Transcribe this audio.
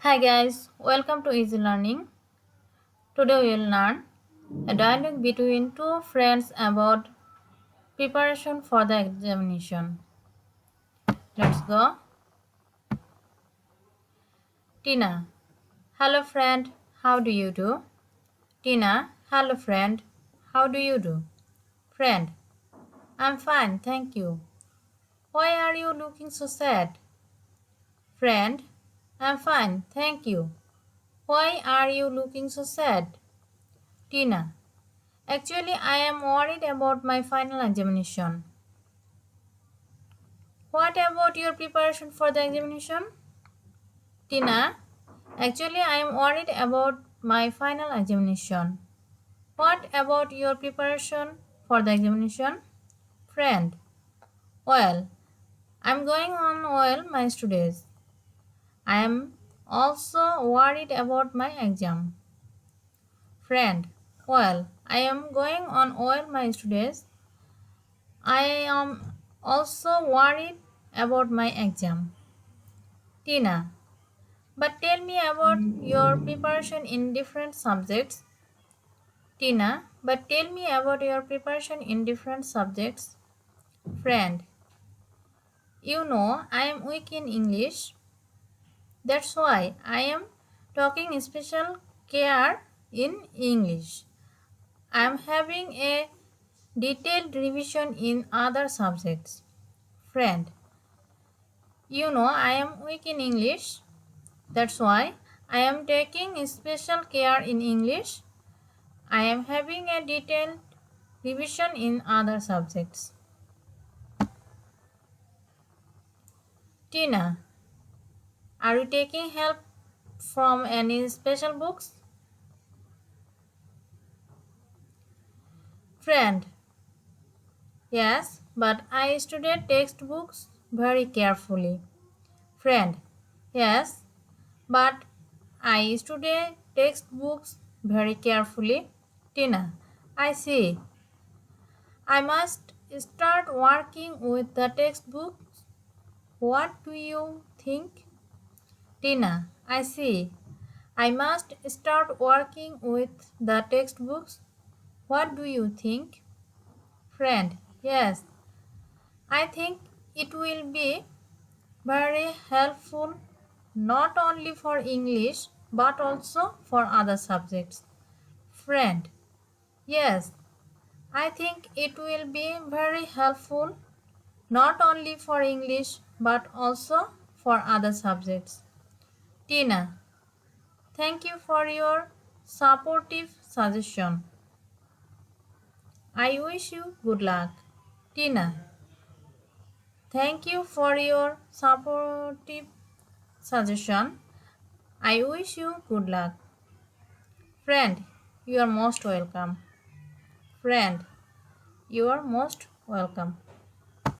Hi guys, welcome to Easy Learning. Today we will learn a dialogue between two friends about preparation for the examination. Let's go. Tina, hello friend, how do you do? Tina, hello friend, how do you do? Friend, I'm fine, thank you. Why are you looking so sad? Friend, I'm fine, thank you. Why are you looking so sad? Tina, actually, I am worried about my final examination. What about your preparation for the examination? Tina, actually, I am worried about my final examination. What about your preparation for the examination? Friend, well, I'm going on well my studies. I am also worried about my exam. Friend, well, I am going on well my studies. I am also worried about my exam. Tina, but tell me about your preparation in different subjects. Tina, but tell me about your preparation in different subjects. Friend, you know I am weak in English. That's why I am taking special care in English. I am having a detailed revision in other subjects. Friend, you know I am weak in English. That's why I am taking special care in English. I am having a detailed revision in other subjects. Tina, are you taking help from any special books? Friend, yes, but I studied textbooks very carefully. Friend, yes, but I studied textbooks very carefully. Tina, I see. I must start working with the textbooks. What do you think? Tina, I see. I must start working with the textbooks. What do you think? Friend, yes, I think it will be very helpful not only for English but also for other subjects. Friend, yes, I think it will be very helpful not only for English but also for other subjects. Tina, thank you for your supportive suggestion. I wish you good luck. Tina, thank you for your supportive suggestion. I wish you good luck. Friend, you are most welcome. Friend, you are most welcome.